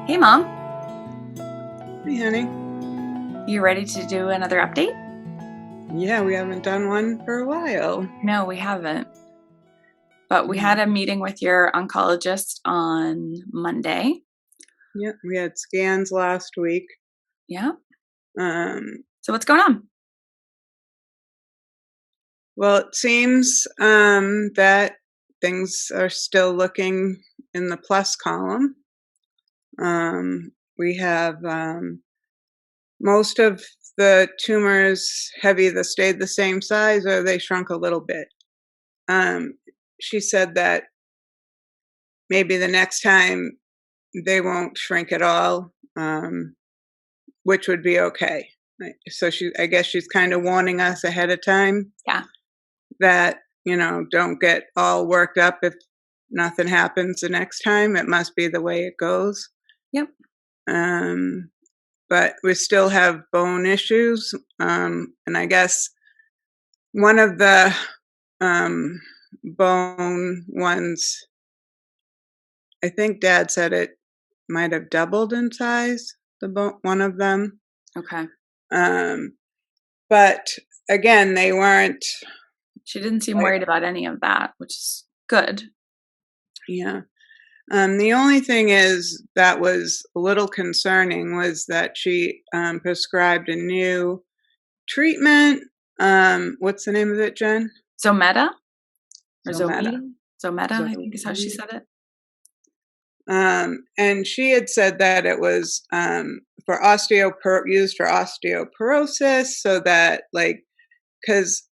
Hey, Mom. Hey, honey. You ready to do another update? Yeah, we haven't done one for a while. No, we haven't. But we had a meeting with your oncologist on Monday. Yeah, we had scans last week. Yeah. Um, So what's going on? well, it seems that things are still looking in the plus column. We have most of the tumors have either stayed the same size or they shrunk a little bit. She said that maybe the next time they won't shrink at all, which would be okay. Right. So I guess she's kind of warning us ahead of time. Yeah. That, don't get all worked up if nothing happens the next time. It must be the way it goes. Yep. But we still have bone issues. And I guess one of the bone ones, I think Dad said it might have doubled in size, one of them. Okay. But again, they weren't. She didn't seem worried about any of that, which is good. Yeah. The only thing is that was a little concerning was that she prescribed a new treatment. What's the name of it, Jen? Zometa? Or Zometa. Zometa, I think is how she said it. And she had said that it was used for osteoporosis, so that because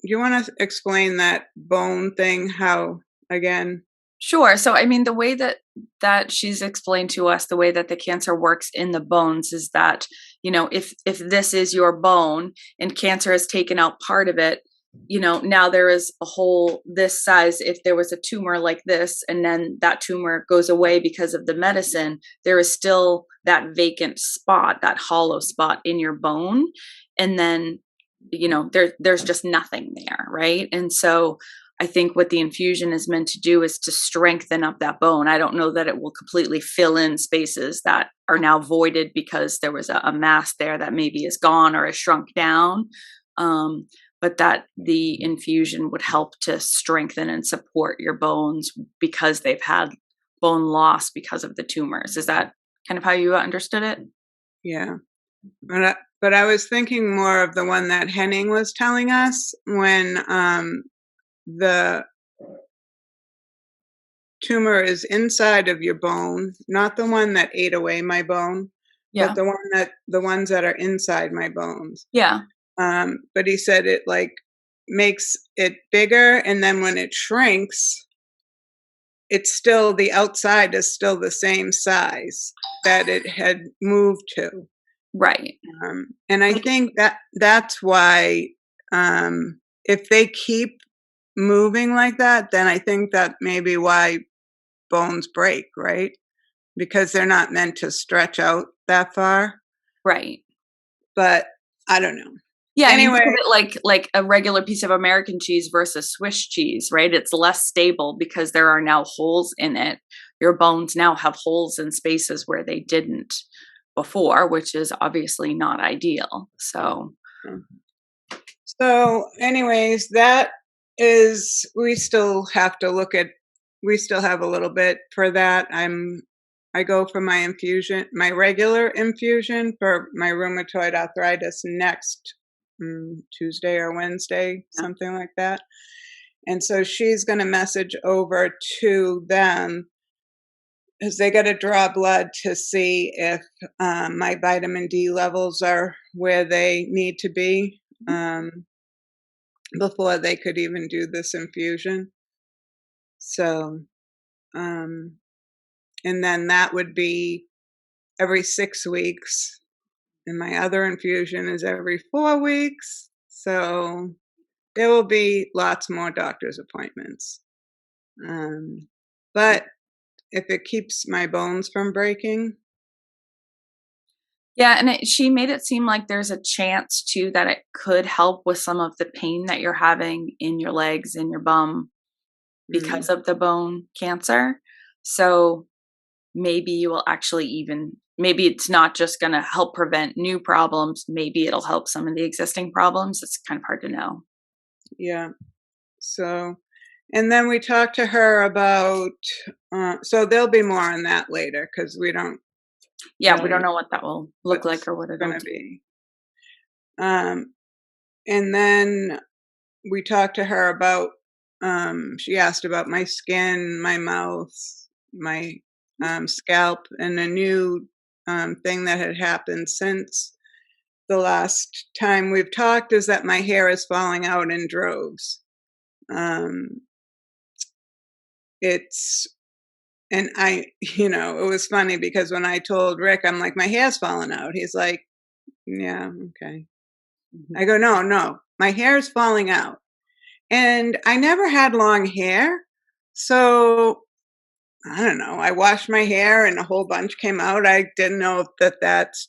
you want to explain that bone thing, how again? Sure. So, I mean, the way that she's explained to us, the way that the cancer works in the bones is that, if this is your bone and cancer has taken out part of it, now there is a hole this size. If there was a tumor like this, and then that tumor goes away because of the medicine, there is still that vacant spot, that hollow spot in your bone. And then, there's just nothing there. Right. And so I think what the infusion is meant to do is to strengthen up that bone. I don't know that it will completely fill in spaces that are now voided because there was a mass there that maybe is gone or is shrunk down. But that the infusion would help to strengthen and support your bones because they've had bone loss because of the tumors. Is that kind of how you understood it? Yeah. But I was thinking more of the one that Henning was telling us when the tumor is inside of your bone, not the one that ate away my bone, but the ones that are inside my bones. Yeah. But he said it makes it bigger, and then when it shrinks, it's still, the outside is still the same size that it had moved to. Right. And I think that's why if they keep moving like that, then I think that may be why bones break, right? Because they're not meant to stretch out that far. Right. But I don't know. Yeah, anyway, I mean, think of it like a regular piece of American cheese versus Swiss cheese, right? It's less stable because there are now holes in it. Your bones now have holes in spaces where they didn't before, which is obviously not ideal. So anyways, that is, we still have a little bit for that. I go for my infusion, my regular infusion for my rheumatoid arthritis next Tuesday or Wednesday, something like that. And so she's going to message over to them because they got to draw blood to see if my vitamin D levels are where they need to be before they could even do this infusion. So, and then that would be every 6 weeks. And my other infusion is every 4 weeks. So there will be lots more doctor's appointments. But if it keeps my bones from breaking. Yeah, and she made it seem like there's a chance too that it could help with some of the pain that you're having in your legs and your bum because of the bone cancer. So maybe you will actually maybe it's not just going to help prevent new problems. Maybe it'll help some of the existing problems. It's kind of hard to know. Yeah. So, and then we talked to her about, so there'll be more on that later because we don't Yeah, we really don't know know what that will look like or what it'll going to do. be. And then we talked to her about, she asked about my skin, my mouth, my scalp, and a new thing that had happened since the last time we've talked is that my hair is falling out in droves. It's, and it was funny because when I told Rick, I'm like, my hair's falling out. He's like, yeah, okay. I go, no, my hair is falling out. And I never had long hair. So I don't know. I washed my hair and a whole bunch came out. I didn't know if that's,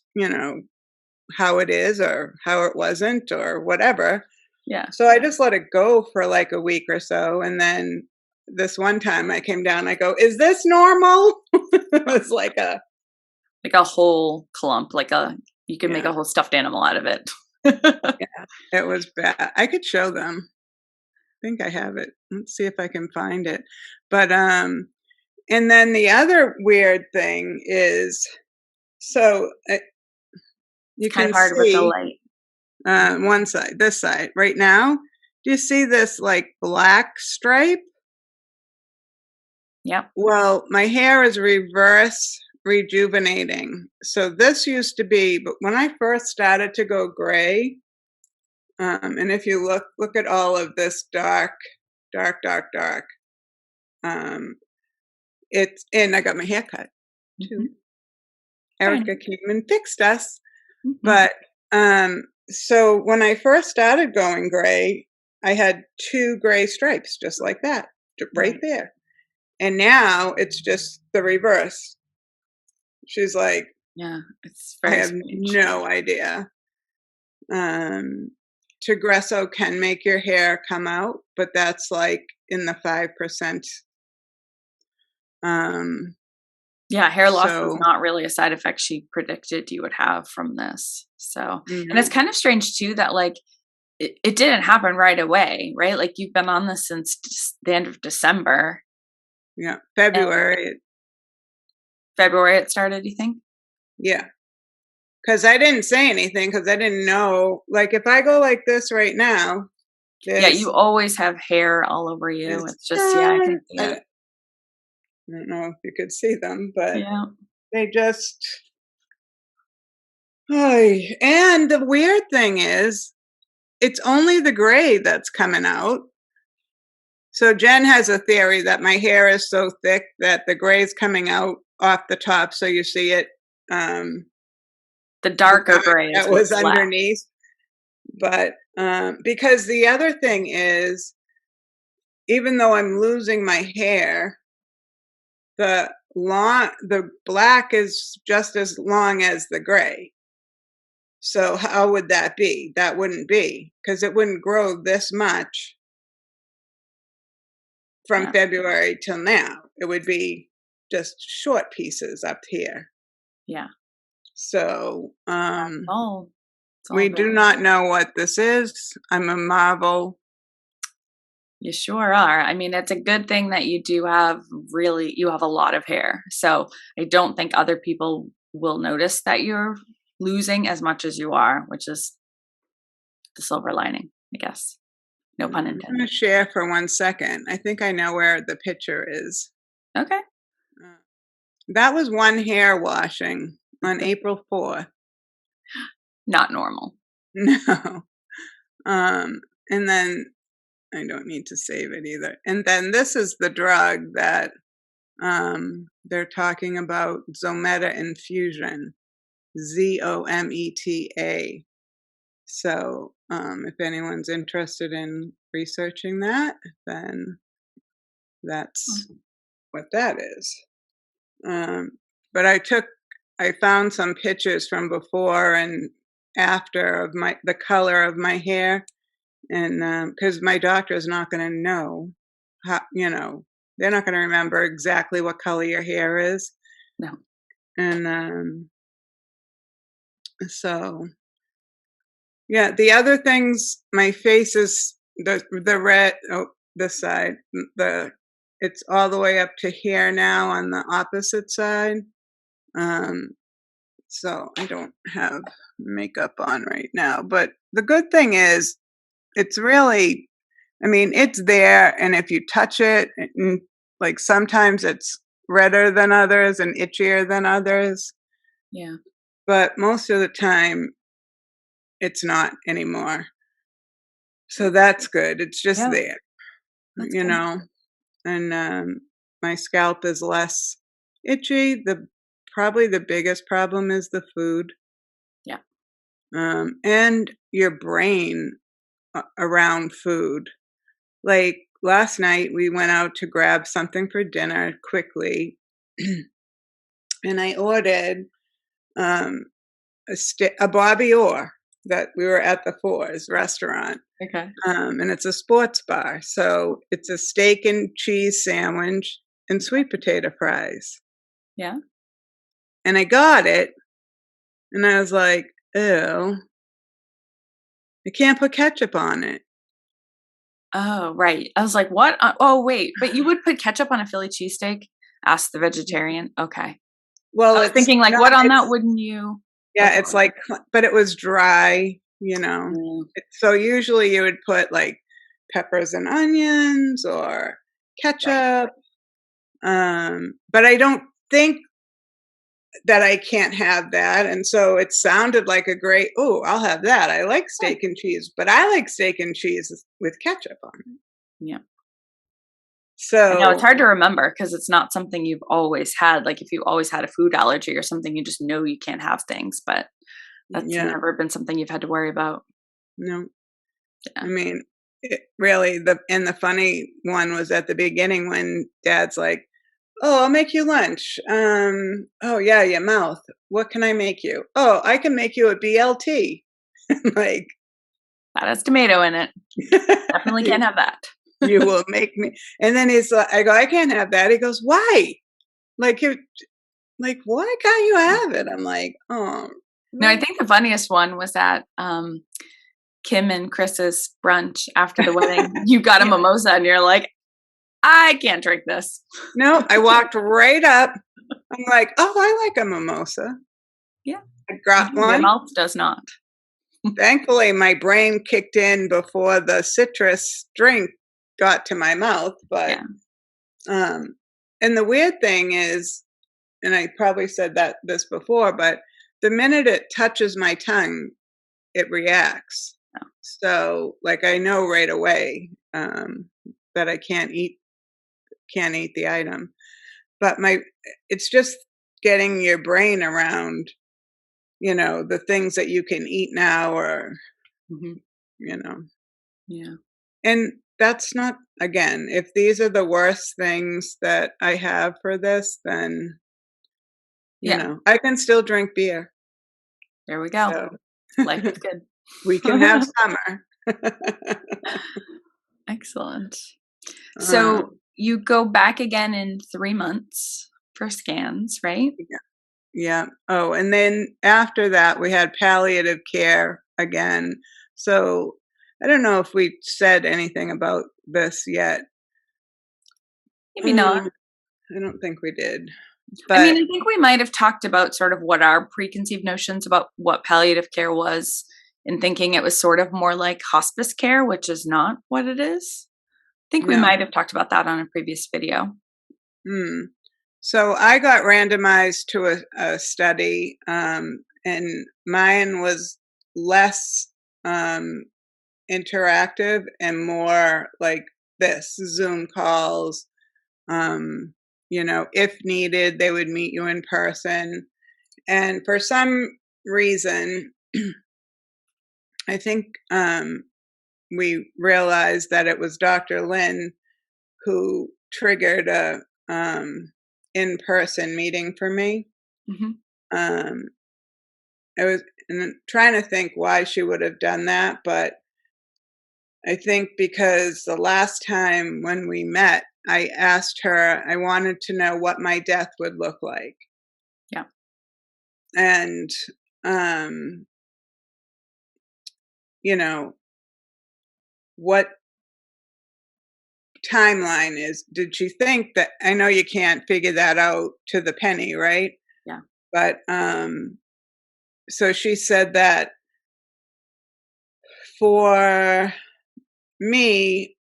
how it is or how it wasn't or whatever. Yeah. So I just let it go for like a week or so. And then this one time I came down, I go, is this normal? It was like a whole clump, you can make a whole stuffed animal out of it. Yeah, it was bad. I could show them. I think I have it. Let's see if I can find it. But and then the other weird thing is, so you Kind can of hard with the see light. one side, this side right now. Do you see this like black stripe? Yep. Well, my hair is reverse rejuvenating. So this used to be, but when I first started to go gray, and if you look at all of this dark, it's, and I got my hair cut too. Mm-hmm. Erica came and fixed us. Mm-hmm. But so when I first started going gray, I had 2 gray stripes just like that, right there. And now it's just the reverse. She's like, yeah, it's I very have strange. no idea. Tegresso can make your hair come out, but that's like in the 5%. Yeah, hair loss is So, not really a side effect she predicted you would have from this. So, and it's mhm. kind of strange too that it didn't happen right away, right? Like you've been on this since the end of December. Yeah, And February. February it started, you think? Yeah. Because I didn't say anything because I didn't know. Like if I go like this right now, Yeah, you always have hair all over you. It's just, yeah, I can see I it. don't know if you could see them, but Yeah. they just. Ay. And the weird thing is, it's only the gray that's coming out. So Jen has a theory that my hair is so thick that the gray is coming out off the top, so you see it. The darker gray is That was what's left. underneath. But because the other thing is, even though I'm losing my hair, the black is just as long as the gray. So how would that be? That wouldn't be, because it wouldn't grow this much from February till now. It would be just short pieces up here. Yeah. So we do not know what this is. I'm a marvel. You sure are. I mean, it's a good thing that you have a lot of hair. So I don't think other people will notice that you're losing as much as you are, which is the silver lining, I guess. No pun intended. I'm going to share for 1 second. I think I know where the picture is. Okay. That was one hair washing on April 4th. Not normal. No. And then I don't need to save it either. And then this is the drug that they're talking about, Zometa infusion, Zometa. So if anyone's interested in researching that, then that's what that is. But I found some pictures from before and after of the color of my hair, and because my doctor is not going to know how, they're not going to remember exactly what color your hair is. No. And so yeah, the other things, my face is the red. Oh, this side, the it's all the way up to here now on the opposite side. Um, so I don't have makeup on right now. But the good thing is, it's really, I mean, it's there, and if you touch it, like sometimes it's redder than others and itchier than others, Yeah. but most of the time it's not anymore. So that's good. It's just Yeah. there, That's you good. know, and my scalp is less itchy. The Probably the biggest problem is the food, Yeah. and your brain around food. Like last night, we went out to grab something for dinner quickly, and I ordered um, a Bobby Orr that we were at the Fours restaurant. Okay. And it's a sports bar. So it's a steak and cheese sandwich and sweet potato fries. Yeah. And I got it, and I was like, ew, I can't put ketchup on it. Oh, right. I was like, what? Oh, wait. But you would put ketchup on a Philly cheesesteak? Asked the vegetarian. Okay. Well, I was it's thinking, like, not, what on that it's, wouldn't you? yeah, Okay. it's like, but it was dry, you know. Mm, So usually you would put like peppers and onions or right. ketchup. But I don't think that I can't have that. And so it sounded like a great, oh, I'll have that. I like Yeah. steak and cheese, but I like steak and cheese with ketchup on it. Yeah. I know it's So, hard to remember because it's not something you've always had. Like if you always had a food allergy or something, you just know you can't have things, but that's yeah, never been something you've had to worry about. no, I Yeah. mean, it really, the funny one was at the beginning when dad's like, oh, I'll make you lunch. Oh yeah, your mouth. What can I make you? Oh, I can make you a BLT. Like, That has tomato in it. Definitely you, can't have that. you will make me. And then he's like, I go, I can't have that. He goes, why? Like, like, why can't you have it? I'm like, oh, No, I really? think the funniest one was at Kim and Chris's brunch after the wedding. You got a Yeah. mimosa and you're like, I can't drink this. No, I walked right up. I'm like, oh, I like a mimosa. Yeah. I got Your one. mouth does not. Thankfully, my brain kicked in before the citrus drink got to my mouth. But, Yeah. um, and the weird thing is, and I probably said this before, but the minute it touches my tongue, it reacts. No. So, like, I know right away that I can't eat the item. But it's just getting your brain around, the things that you can eat now, or Mhm. you know, Yeah. and that's not, again, if these are the worst things that I have for this, then Yeah. I can still drink beer. There we go. So Life is we can have good. summer. Excellent. um, So you go back again in 3 months for scans, right? yeah. Oh, and then after that, we had palliative care again. So I don't know if we said anything about this yet. Maybe not. Um, I don't think we did, I mean, but I think we might have talked about sort of what our preconceived notions about what palliative care was and thinking it was sort of more like hospice care, which is not what it is. I think we no. might have talked about that on a previous video. Hmm. So I got randomized to a study, and mine was less um, interactive and more like this Zoom calls. If needed, they would meet you in person. And for some reason, I think we realized that it was Dr. Lynn who triggered a in-person meeting for me. Hmm. Um, I was trying to think why she would have done that, but I think because the last time when we met, I asked her, I wanted to know what my death would look like. and, um, you know, what timeline did she think that, I know you can't figure that out to the penny, right? Yeah. But, so she said that for me,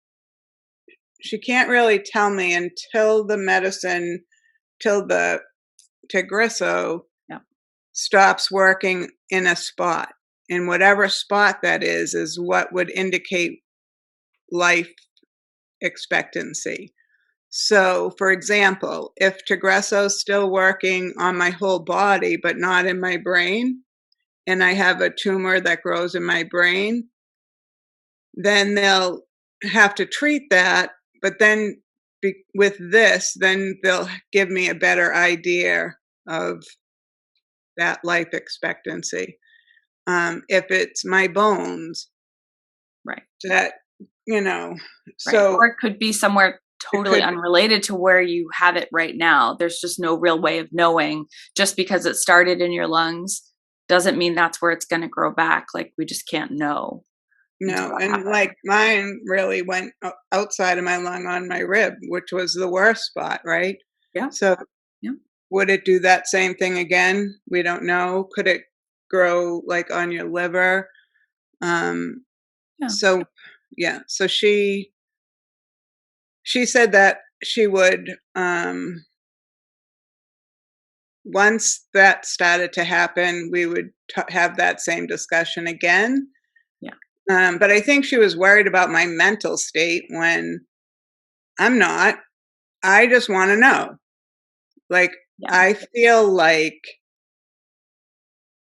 she can't really tell me until the medicine, till the Tagrisso Yeah. stops working in a spot. And whatever spot that is what would indicate life expectancy. So, for example, if Tagrisso's still working on my whole body, but not in my brain, and I have a tumor that grows in my brain, then they'll have to treat that. But then with this, then they'll give me a better idea of that life expectancy. If it's my bones, Right. that, you know, Right. so Or it could be somewhere it totally could, unrelated to where you have it right now. There's just no real way of knowing. Just because it started in your lungs doesn't mean that's where it's going to grow back. Like, we just can't know until no, that and happens. like mine really went outside of my lung on my rib, which was the worst spot, right? Yeah. So Yeah. would it do that same thing again? We don't know. Could it grow like on your liver? Um, Yeah. so yeah, so she said that she would, once that started to happen, we would have that same discussion again. Yeah. But I think she was worried about my mental state when I'm not. I just want to know. Like, Yeah. I feel like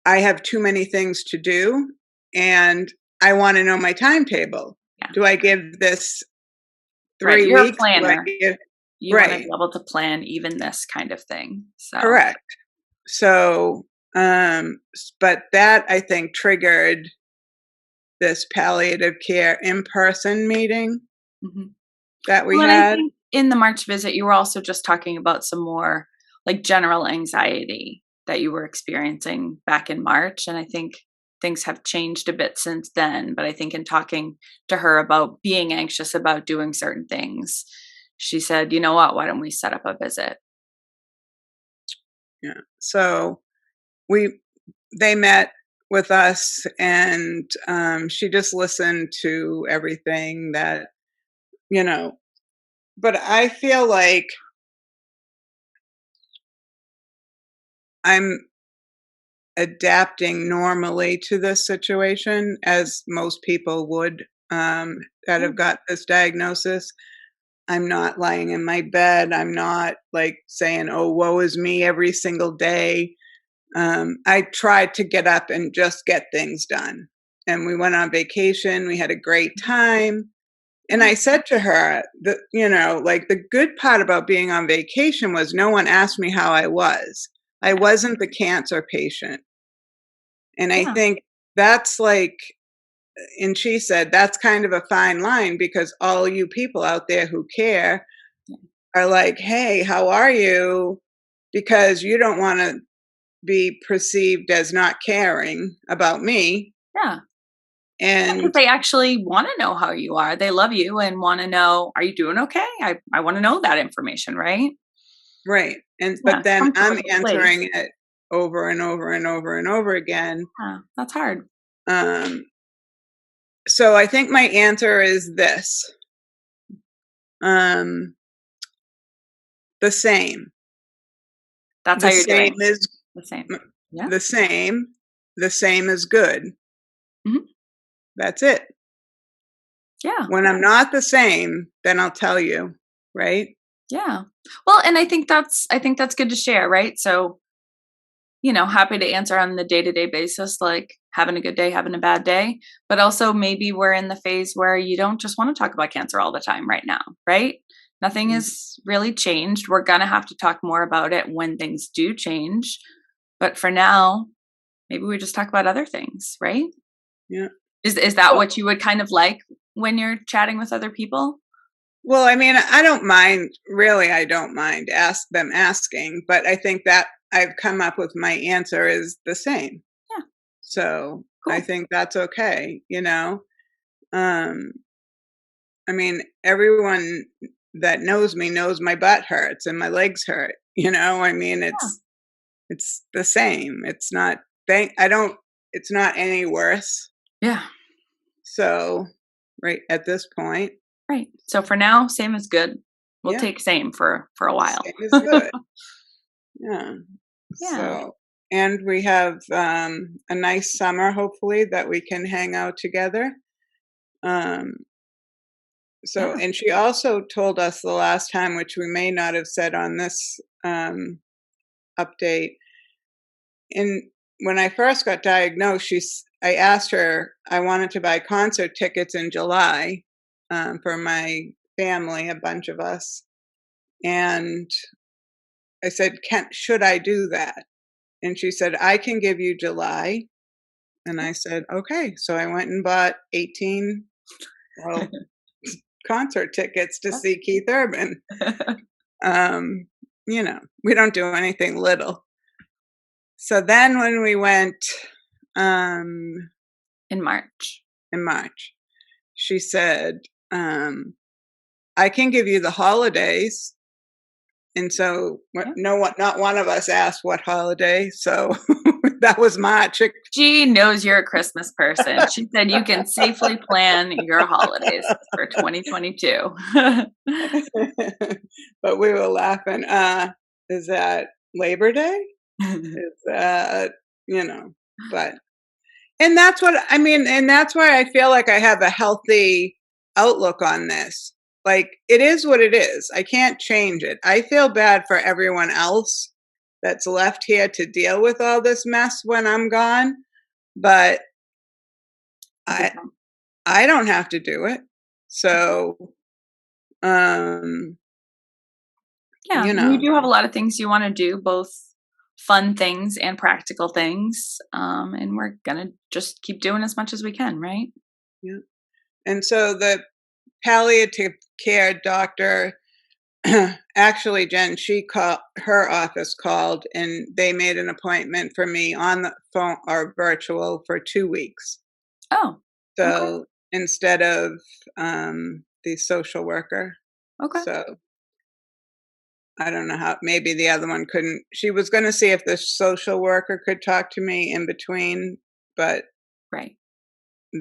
I have too many things to do and I want to know my timetable. Yeah. Do I give this Right. 3 You're a weeks? Do I planner. give, You want to be right, able to plan even this kind of thing. So, correct. So, but that I think triggered this palliative care in-person meeting mhm. that we Well, and I had. think in the March visit, you were also just talking about some more like general anxiety that you were experiencing back in March. And I think things have changed a bit since then. But I think in talking to her about being anxious about doing certain things, she said, you know what, why don't we set up a visit? Yeah. So we they met with us, and she just listened to everything that, you know. But I feel like I'm adapting normally to this situation, as most people would, that Yeah. have got this diagnosis. I'm not lying in my bed. I'm not like saying, "Oh, woe is me," every single day. I tried to get up and just get things done. And we went on vacation. We had a great time. And Yeah. I said to her that, like the good part about being on vacation was no one asked me how I was. I wasn't the cancer patient. And I Yeah. think that's like, and she said, that's kind of a fine line because all you people out there who care are like, hey, how are you? Because you don't want to be perceived as not caring about me. Yeah. Because And they actually want to know how you are. They love you and want to know, are you doing okay? I want to know that information, right? right. And Yeah. but then Comes from I'm a good place. answering it over and over and over and over again. Yeah. That's hard. Um, so I think my answer is this. Um, the same. That's how The you're same doing. is The same. Yeah. the same. The same is good. Mhm. That's it. Yeah. When I'm not the same, then I'll tell you, right? Yeah. Well, and I think that's good to share, right? So, happy to answer on the day-to-day basis, like having a good day, having a bad day, but also maybe we're in the phase where you don't just want to talk about cancer all the time right now, right? Nothing Mm, has really changed. We're going to have to talk more about it when things do change. But for now, maybe we just talk about other things, right? yeah. Is that Well, what you would kind of like when you're chatting with other people? well, I mean, I don't mind. Really, I don't mind them asking. But I think that I've come up with my answer is the same. Yeah. So I Cool. think that's okay, you know? Um, I mean, everyone that knows me knows my butt hurts and my legs hurt, you know? I mean, Yeah. it's the same. It's not thank I don't it's not any worse. Yeah. So, right at this point, Right. So for now, same is good. We'll yeah, take same for a while. same is good. Yeah. Yeah. So, and we have a nice summer, hopefully, that we can hang out together. Um, so, Yeah. and she also told us the last time, which we may not have said on this update. In when I first got diagnosed, I asked her, I wanted to buy concert tickets in July for my family, a bunch of us, and I said, should I do that? And she said, I can give you July. And I said, okay. So I went and bought 18, well, concert tickets to see Keith Urban. Um, we don't do anything little. So then when we went um, In March. in March, she said, I can give you the holidays. And so Yeah. no one, not one of us asked what holiday. So that was March. She knows you're a Christmas person. She said you can safely plan your holidays for 2022. But we were laughing. Is that Labor Day? Is that, but, and that's what I mean. And that's why I feel like I have a healthy outlook on this. Like, it is what it is. I can't change it. I feel bad for everyone else that's left here to deal with all this mess when I'm gone, but I I don't have to do it. So, um, Yeah, you and you know, do have a lot of things you wanna do, both fun things and practical things, and we're gonna just keep doing as much as we can, right? yeah. And so the palliative care doctor, actually, Jen, her office called and they made an appointment for me on the phone or virtual for 2 weeks. Oh, okay, So instead of the social worker. okay. So I don't know how, maybe the other one couldn't. She was going to see if the social worker could talk to me in between, but Right.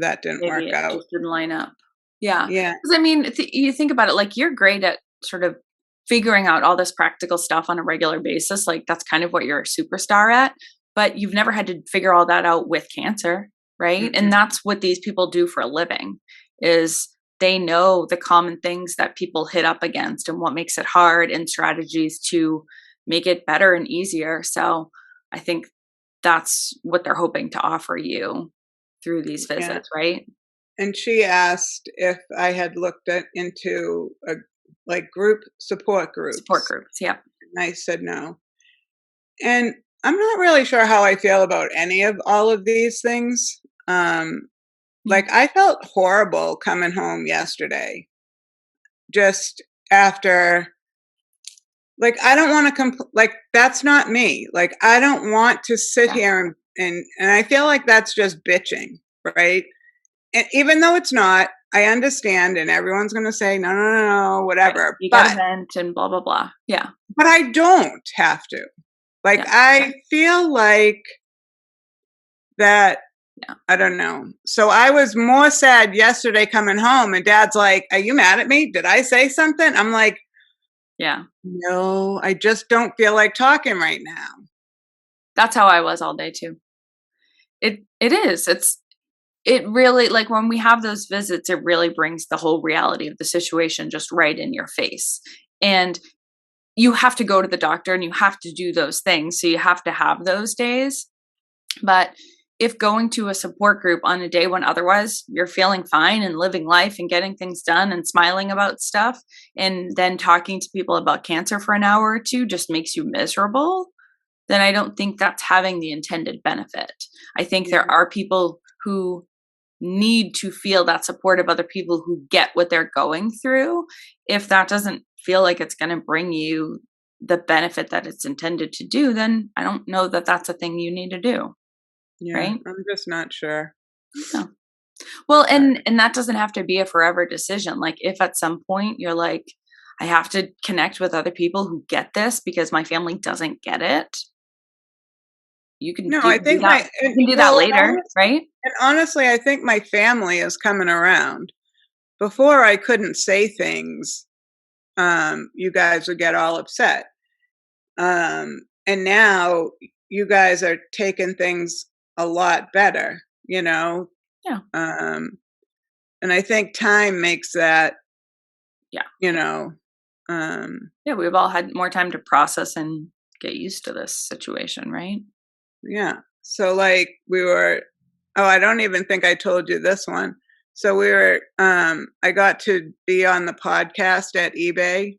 that didn't Maybe work it out. just didn't line up. Yeah, Yeah. because I mean, you think about it, like, you're great at sort of figuring out all this practical stuff on a regular basis, like, that's kind of what you're a superstar at, but you've never had to figure all that out with cancer, right? And Mm-mm. that's what these people do for a living, is they know the common things that people hit up against and what makes it hard and strategies to make it better and easier, so I think that's what they're hoping to offer you through these Yeah. visits, right? And she asked if I had looked into like group support Support groups. groups, yeah. And I said no. And I'm not really sure how I feel about any of all of these things. Um, Yeah. like, I felt horrible coming home yesterday, just after. Like, I don't want to like, that's not me. Like, I don't want to sit Yeah. here and I feel like that's just bitching, right? And even though it's not, I understand, and everyone's going to say no, no, no, no, Right. whatever. You gotta But vent and blah, blah, blah. Yeah. I don't have to. Like, Yeah. I feel like that. Yeah. I don't know. So I was more sad yesterday coming home, and Dad's like, "Are you mad at me? Did I say something?" I'm like, Yeah. "No, I just don't feel like talking right now." That's how I was all day too. It is. It really, like, when we have those visits, it really brings the whole reality of the situation just right in your face. And you have to go to the doctor and you have to do those things. So you have to have those days. But if going to a support group on a day when otherwise you're feeling fine and living life and getting things done and smiling about stuff, and then talking to people about cancer for an hour or two just makes you miserable, then I don't think that's having the intended benefit. I think Yeah. there are people who need to feel that support of other people who get what they're going through. If that doesn't feel like it's going to bring you the benefit that it's intended to do, then I don't know that that's a thing you need to do, Yeah, right? I'm just not sure. No. Well, But and that doesn't have to be a forever decision. Like if at some point you're like, I have to connect with other people who get this because my family doesn't get it, no, you I can do think that. my You can do that well, later, right? and honestly, I think my family is coming around. Before I couldn't say things, you guys would get all upset. And now you guys are taking things a lot better, you know? Yeah. And I think time makes that, Yeah. you know, um, Yeah, we've all had more time to process and get used to this situation, right? yeah. So like I don't even think I told you this one. So I got to be on the podcast at eBay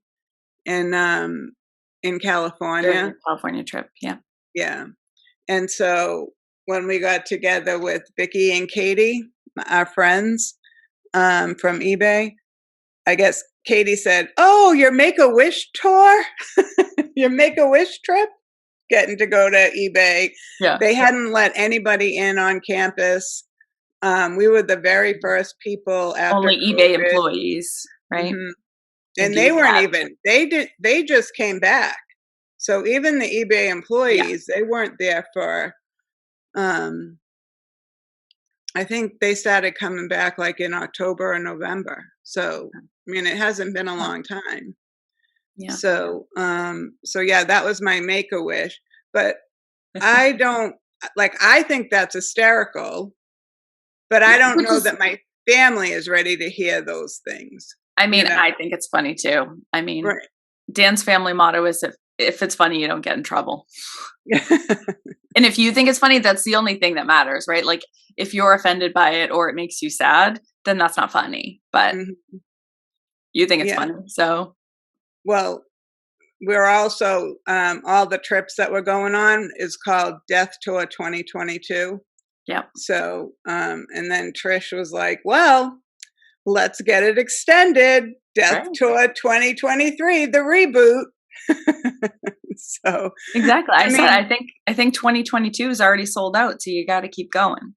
in During California. your California trip. Yeah. Yeah. And so when we got together with Vicky and Katie, our friends from eBay, I guess Katie said, "Oh, your Make-A-Wish tour? Your Make-A-Wish trip?" Getting to go to eBay. Yeah. They hadn't let anybody in on campus. We were the very first people after Only eBay COVID. employees, right? Mhm. And And do they weren't that. even, they just came back. So even the eBay Yeah. employees, they weren't there for, um, I think they started coming back like in October or November. So, I mean, it hasn't been a Huh. long time. Yeah. So, so yeah, that was my Make-A-Wish. But I don't like, I think that's hysterical, but I Yeah. don't Which know is, that my family is ready to hear those things, I you mean, know? I think it's funny too. I mean, Right. Dan's family motto is if it's funny, you don't get in trouble. And if you think it's funny, that's the only thing that matters, right? Like if you're offended by it or it makes you sad, then that's not funny. But Mhm. you think it's Yeah. funny. So Well, we're also, all the trips that we're going on is called Death Tour 2022. yeah. So, and then Trish was like, well, let's get it extended. Death Right. Tour 2023, the reboot. So, Exactly. I I said mean, I think 2022 is already sold out, so you gotta keep going.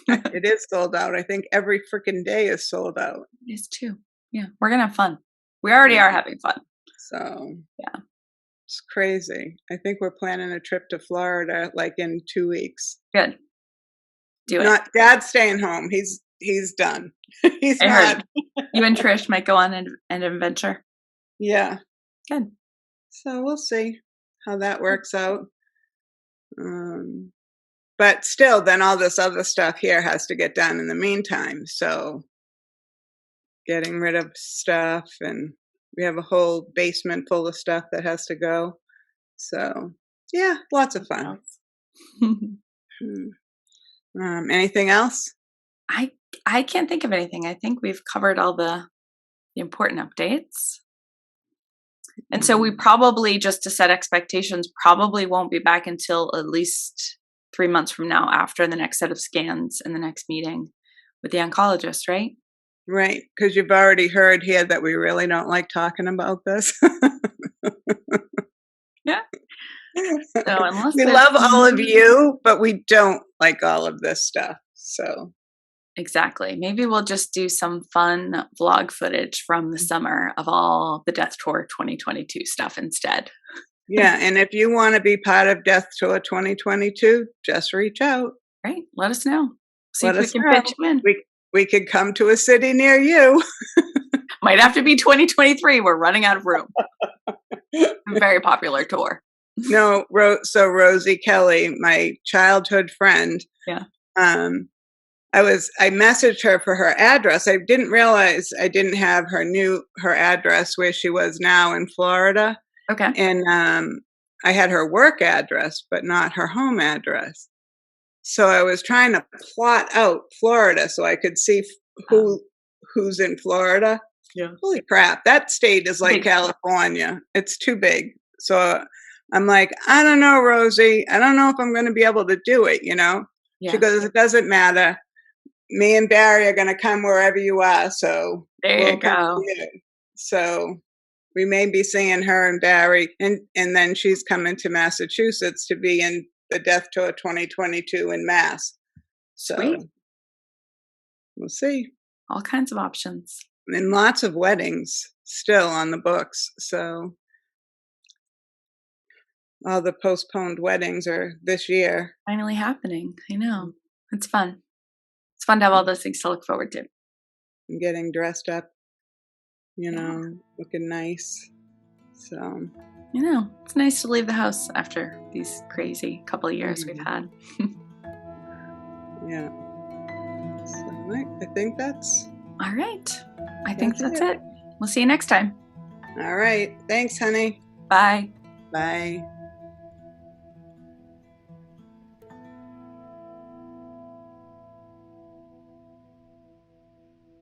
it is sold out. I think every freaking day is sold out. It is too. Yeah. We're gonna have fun. We already Yeah. are having fun. So, Yeah. it's crazy. I think we're planning a trip to Florida like in 2 weeks. Good. Do it. Not Dad's staying home. He's done. He's I not. heard you and Trish might go on an adventure. Yeah. Good. So we'll see how that works out. Um, but still, then all this other stuff here has to get done in the meantime. So getting rid of stuff, and we have a whole basement full of stuff that has to go. So yeah, lots of fun. Hmm. Anything else? I I can't think of anything. I think we've covered all the important updates. And so we Mm, probably, just to set expectations, probably won't be back until at least 3 months from now after the next set of scans and the next meeting with the oncologist, right? right, because you've already heard here that we really don't like talking about this. Yeah. So unless We there's love all of some, you, but we don't like all of this stuff. So exactly. Maybe we'll just do some fun vlog footage from the summer of all the Death Tour 2022 stuff instead. yeah, and if you want to be part of Death Tour 2022, just reach out. Right? Let us know. See Let if we us can know. pitch you in. We could come to a city near you. Might have to be 2023. We're running out of room. Very popular tour. No, so Rosie Kelly, my childhood friend, Yeah. um, I messaged her for her address. I didn't realize I didn't have her address where she was now in Florida. Okay. And I had her work address, but not her home address. So I was trying to plot out Florida so I could see who's in Florida. Yeah. Holy crap, that state is like Big. California. It's too big. So I'm like, I don't know, Rosie. I don't know if I'm going to be able to do it, you know? She Yeah. goes, it doesn't matter. Me and Barry are going to come wherever you are. So There we'll you come to go. you. So we may be seeing her and Barry, and then she's coming to Massachusetts to be in the Death Tour 2022 in Mass. So Sweet. we'll see. All kinds of options. And lots of weddings still on the books. So all the postponed weddings are this year. Finally happening. I know. It's fun. It's fun to have all those things to look forward to. And getting dressed up, looking nice. So, It's nice to leave the house after these crazy couple of years we've had. Yeah. So I think that's All right. I think that's it. We'll see you next time. all right. Thanks, honey. Bye. Bye.